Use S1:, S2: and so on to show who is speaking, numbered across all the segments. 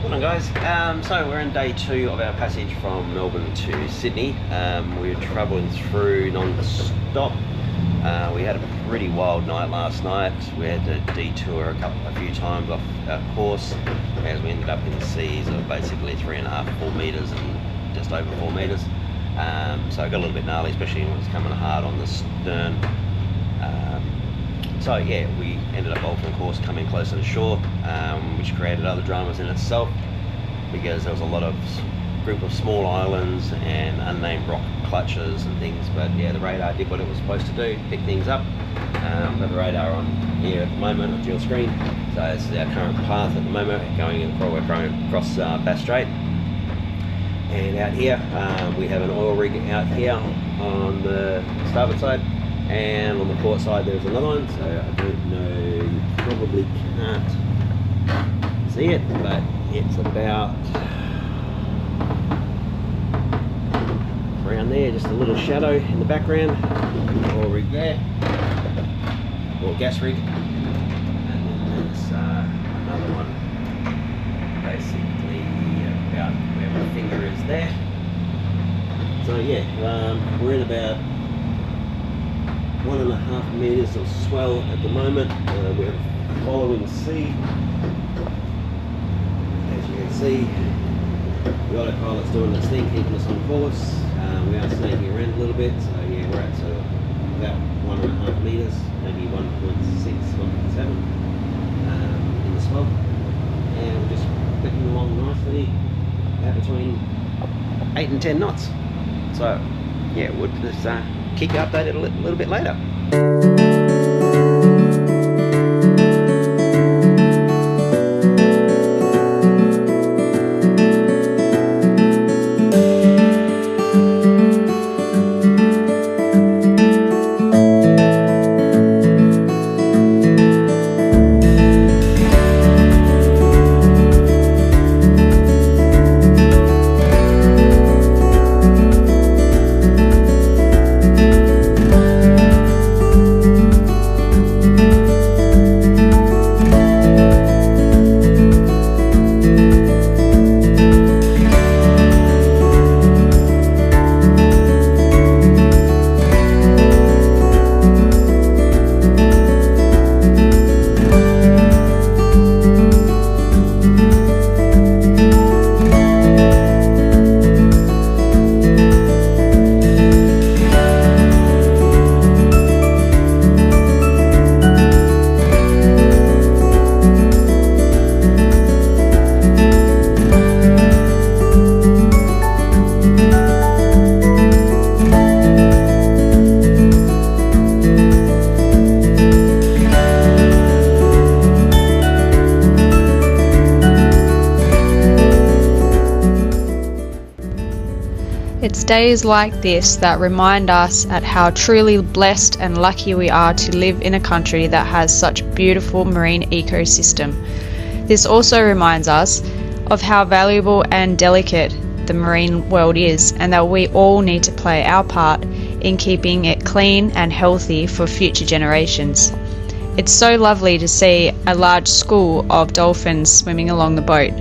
S1: Morning guys, so we're in day 2 of our passage from Melbourne to Sydney. We're travelling through non-stop. We had a pretty wild night last night. We had to detour a few times off our course as we ended up in seas of basically 3.5, 4 metres and just over 4 metres. So it got a little bit gnarly, especially when it was coming hard on the stern. So yeah, we ended up altering course, coming closer to shore, which created other dramas in itself because there was a lot of group of small islands and unnamed rock clutches and things. But yeah, the radar did what it was supposed to do, pick things up. We have the radar on here at the moment on dual screen. So this is our current path at the moment, we're going across Bass Strait. And out here, we have an oil rig out here on the starboard side. And on the port side there's another one, so I don't know, you probably can't see it, but it's about around there, just a little shadow in the background. Oil rig there, or gas rig, and then there's another one basically about where my finger is there. So yeah, we're in about 1.5 metres of swell at the moment. We're following sea. As you can see, the autopilot's doing its thing, keeping us on course. We are snaking around a little bit, so yeah, we're at about 1.5 metres, maybe 1.6, 1.7 in the swell. And we're just clicking along nicely at between 8 and 10 knots. So yeah, we'll just keep you updated a little bit later.
S2: It's days like this that remind us at how truly blessed and lucky we are to live in a country that has such beautiful marine ecosystem. This also reminds us of how valuable and delicate the marine world is, and that we all need to play our part in keeping it clean and healthy for future generations. It's so lovely to see a large school of dolphins swimming along the boat.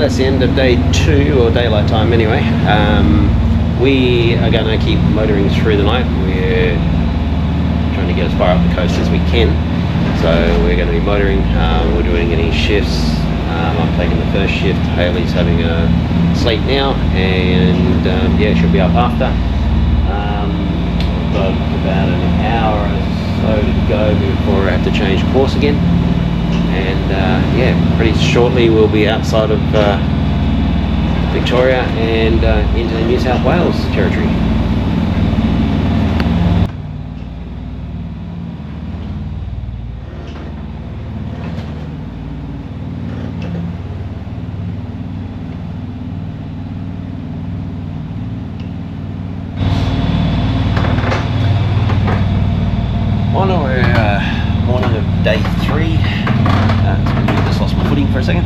S1: that's the end of day 2, or daylight time anyway. We are going to keep motoring through the night. We're trying to get as far up the coast as we can. So we're going to be motoring. We're doing any shifts. I'm taking the first shift. Hayley's having a sleep now, and yeah, she'll be up after. I've got about an hour or so to go before I have to change course again. And yeah, pretty shortly we'll be outside of Victoria and into the New South Wales territory. On our morning of day 3, I just lost my footing for a second.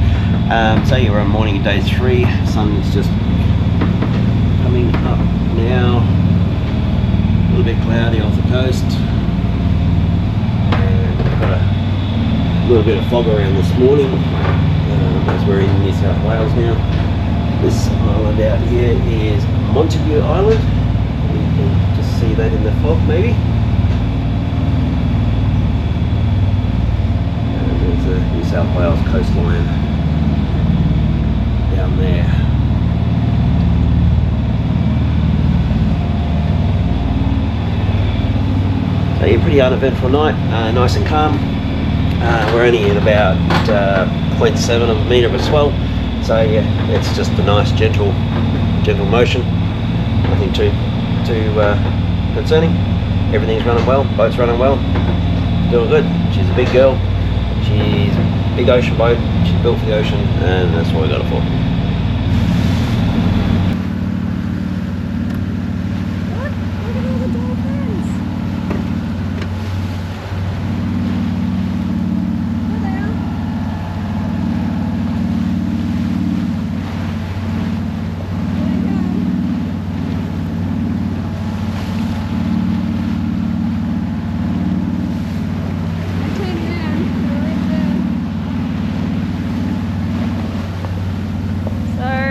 S1: So yeah, we're on morning of day 3. Sun is just coming up now. A little bit cloudy off the coast. And we've got a little bit of fog around this morning as we're in New South Wales now. This island out here is Montague Island. You can just see that in the fog maybe. The New South Wales coastline down there. So yeah, pretty uneventful night, nice and calm. We're only at about 0.7 of a metre of swell, so yeah, it's just a nice gentle motion. Nothing too concerning. Everything's running well, boat's running well, doing good. She's a big girl. She's a big ocean boat, she's built for the ocean, and that's what we got her for.
S3: Look at all the dolphins! There they are. There they go. I turned around.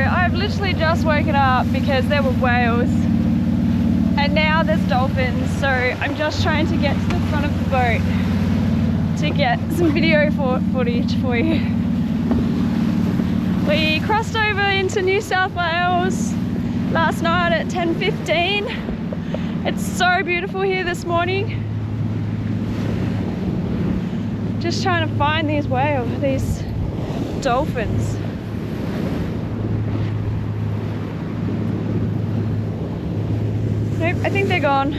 S2: I've literally just woken up because there were whales and now there's dolphins, so I'm just trying to get to the front of the boat to get some video footage for you. We crossed over into New South Wales last night at 10:15. It's so beautiful here this morning. Just trying to find these dolphins. Nope, I think they're gone.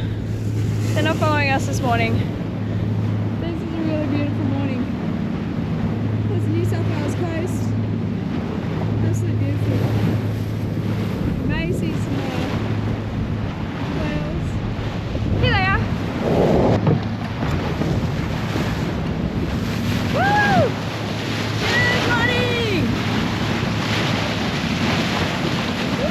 S2: They're not following us this morning.
S3: This is a really beautiful morning. There's the New South Wales coast. Absolutely beautiful. You may see some whales.
S2: Here they are. Woo! Good morning! Woo!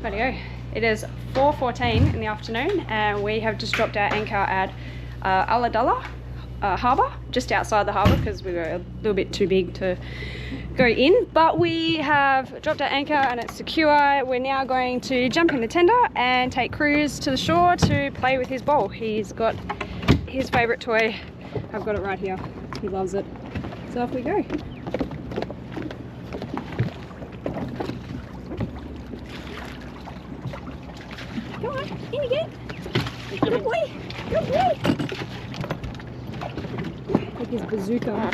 S4: Rightio. It is 4:14 in the afternoon and we have just dropped our anchor at Ulladulla harbour, just outside the harbour because we were a little bit too big to go in, but we have dropped our anchor and it's secure. We're now going to jump in the tender and take Cruz to the shore to play with his ball. He's got his favourite toy. I've got it right here. He loves it. So off we go. Come on, in again. Good boy. Good boy. Take his bazooka.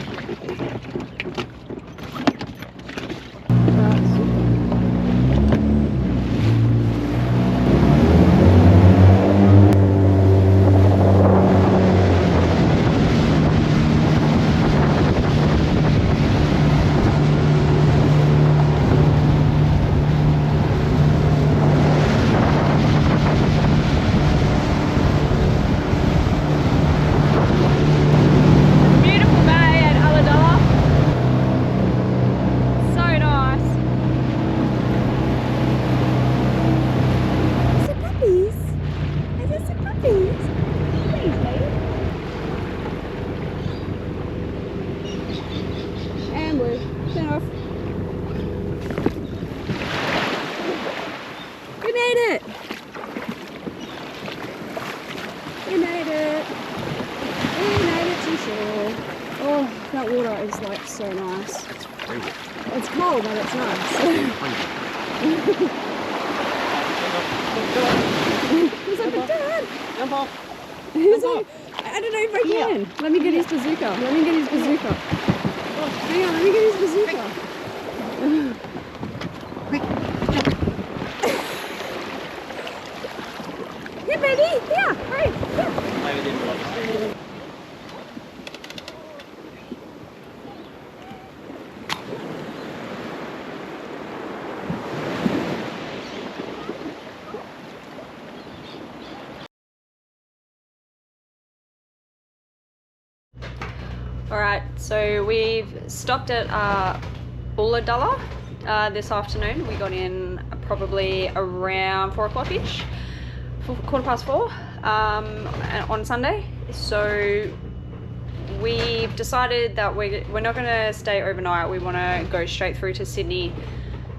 S4: That water is like so nice.
S1: It's freezing.
S4: It's cold, but it's nice. He's like, but Dad!
S1: Jump off.
S4: He's like, I don't know if I can. Let me get his bazooka. Let me get his bazooka. Hang on, let me get his bazooka.
S1: Quick.
S4: Here, baby! Yeah, hurry! Yeah. Alright, so we've stopped at Ulladulla this afternoon. We got in probably around 4 o'clock-ish, 4:15 on Sunday. So we've decided that we're not going to stay overnight. We want to go straight through to Sydney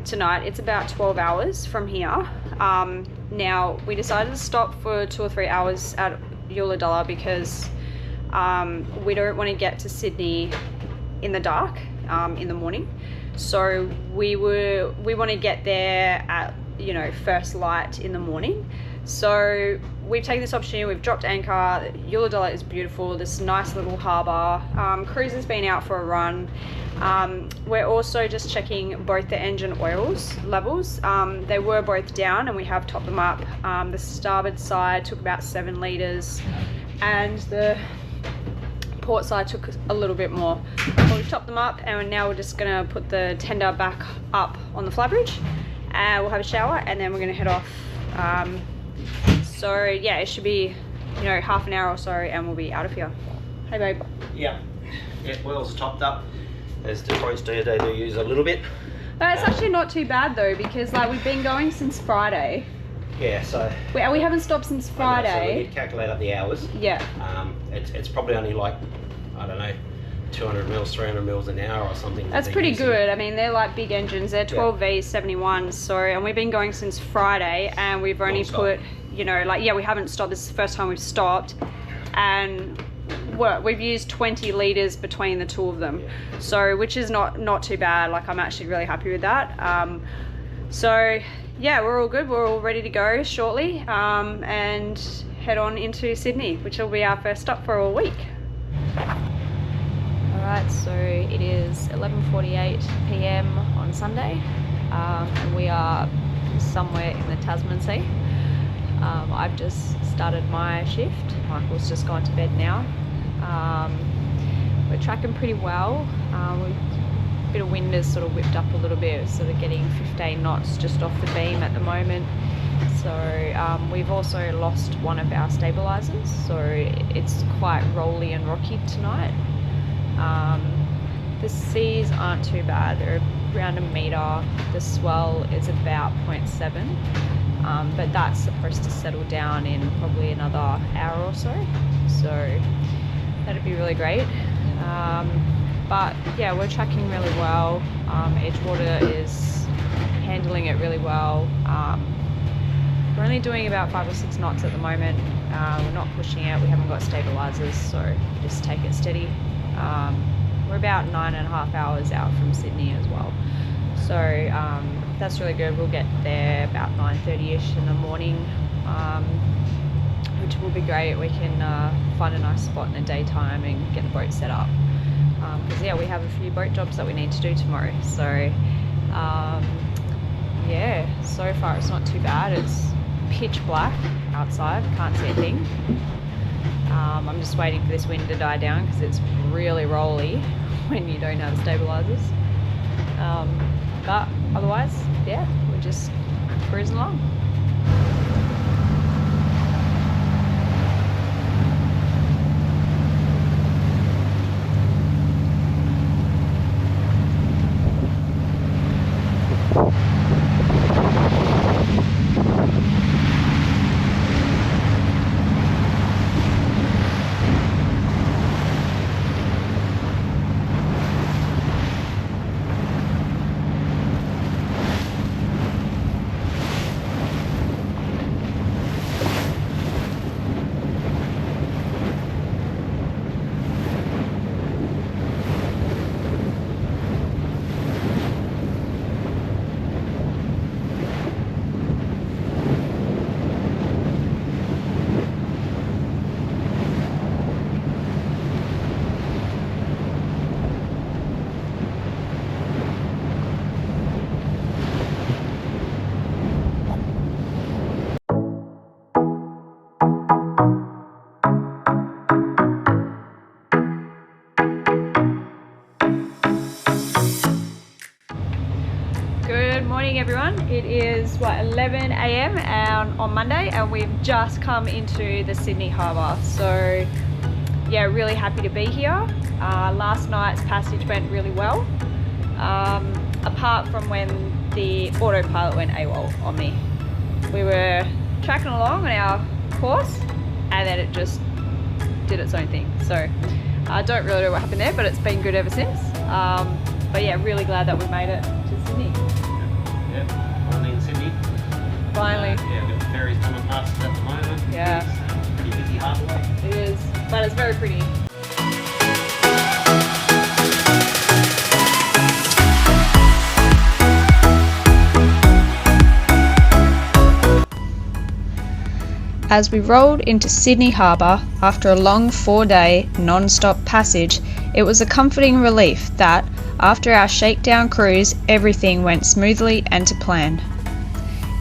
S4: tonight. It's about 12 hours from here. Now, we decided to stop for 2 or 3 hours at Ulladulla because we don't want to get to Sydney in the dark in the morning, so we want to get there at, you know, first light in the morning. So we've taken this opportunity. We've dropped anchor. Ulladulla is beautiful, this nice little harbour. Cruz has been out for a run. We're also just checking both the engine oils levels. They were both down and we have topped them up. The starboard side took about 7 litres and the port side took a little bit more. But we've topped them up and now we're just going to put the tender back up on the flybridge and we'll have a shower and then we're going to head off. So yeah, it should be, you know, half an hour or so and we'll be out of here. Hey babe.
S1: Yeah, oils are topped up. As the points do, they do use a little bit.
S4: But it's actually not too bad though, because like we've been going since Friday.
S1: Yeah, so
S4: we haven't stopped since Friday.
S1: So we need to calculate up the hours.
S4: Yeah.
S1: It's probably only like, I don't know, 200 mils, 300 mils an hour or something.
S4: That's pretty good. I mean, they're like big engines. They're 12V 71. So, and we've been going since Friday, and we've only put, you know, like, yeah, we haven't stopped. This is the first time we've stopped, and we've used 20 litres between the two of them.
S1: Yeah.
S4: So, which is not too bad. Like, I'm actually really happy with that. So yeah, we're all good. We're all ready to go shortly, and head on into Sydney, which will be our first stop for a week. Alright, so it is 11:48 PM on Sunday, and we are somewhere in the Tasman Sea. I've just started my shift. Michael's just gone to bed now. We're tracking pretty well. A bit of wind has sort of whipped up a little bit, sort of getting 15 knots just off the beam at the moment. So we've also lost one of our stabilizers, so it's quite rolly and rocky tonight. The seas aren't too bad. They're
S2: around a metre. The swell is about 0.7, but that's supposed to settle down in probably another hour or so. So that'd be really great. But yeah, we're tracking really well. Edgewater is handling it really well. We're only doing about 5 or 6 knots at the moment. We're not pushing it, we haven't got stabilizers, so just take it steady. We're about 9.5 hours out from Sydney as well. So that's really good. We'll get there about 9:30ish in the morning, which will be great. We can find a nice spot in the daytime and get the boat set up. Because yeah, we have a few boat jobs that we need to do tomorrow. So yeah, so far it's not too bad. It's pitch black outside, can't see a thing. I'm just waiting for this wind to die down because it's really rolly when you don't have stabilizers. But otherwise, yeah, we're just cruising along. Everyone, it is 11 a.m. on Monday, and we've just come into the Sydney Harbour. So yeah, really happy to be here. Last night's passage went really well, apart from when the autopilot went AWOL on me. We were tracking along on our course and then it just did its own thing. So I don't really know what happened there, but it's been good ever since. But yeah, really glad that we made it to Sydney.
S1: Finally in Sydney.
S2: Finally.
S1: Yeah, we've got the ferries coming past us at the moment.
S2: Yeah.
S1: It's pretty busy harbour.
S2: It is, but it's very pretty. As we rolled into Sydney Harbour after a long 4-day non-stop passage, it was a comforting relief that, after our shakedown cruise, everything went smoothly and to plan.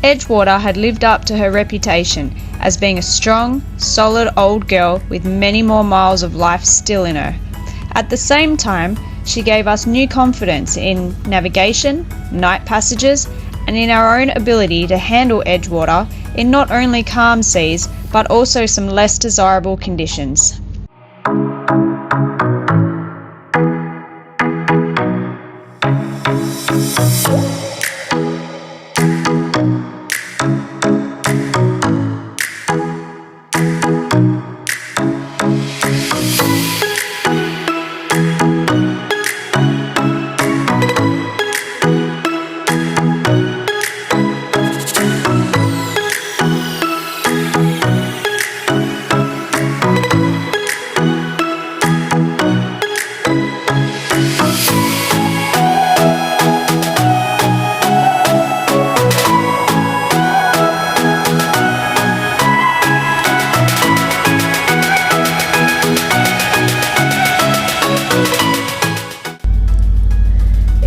S2: Edgewater had lived up to her reputation as being a strong, solid old girl with many more miles of life still in her. At the same time, she gave us new confidence in navigation, night passages, and in our own ability to handle Edgewater in not only calm seas, but also some less desirable conditions.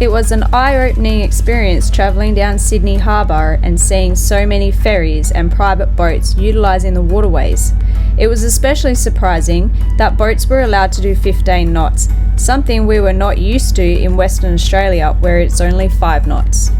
S2: It was an eye-opening experience travelling down Sydney Harbour and seeing so many ferries and private boats utilising the waterways. It was especially surprising that boats were allowed to do 15 knots, something we were not used to in Western Australia where it's only 5 knots.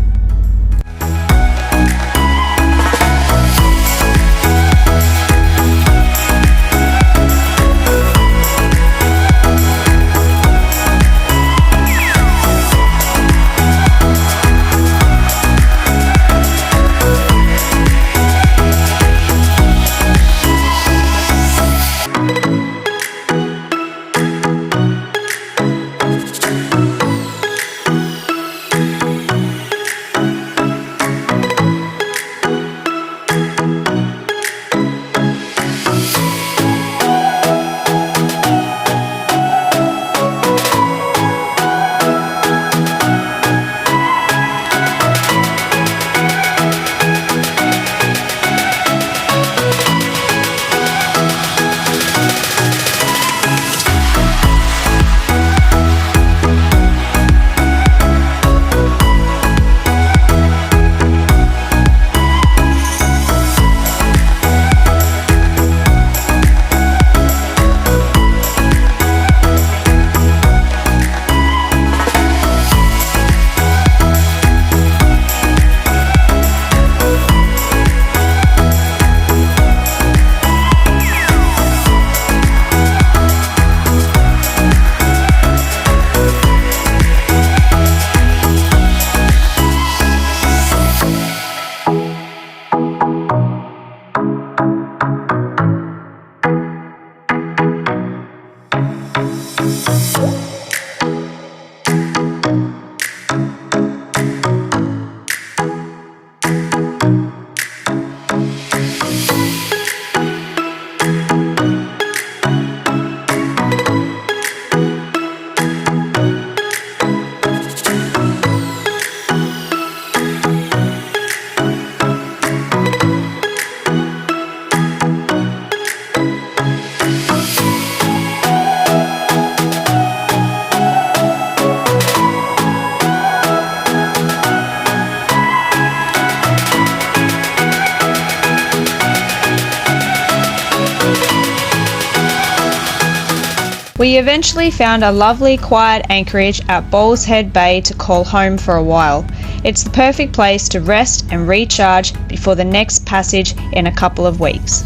S2: We eventually found a lovely quiet anchorage at Bowles Head Bay to call home for a while. It's the perfect place to rest and recharge before the next passage in a couple of weeks.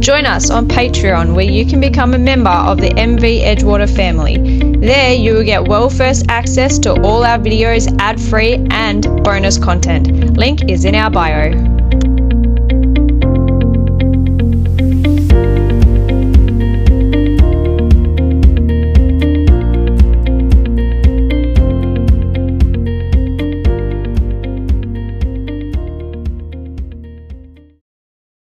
S2: Join us on Patreon, where you can become a member of the MV Edgewater family. There you will get world first access to all our videos ad-free and bonus content. Link is in our bio.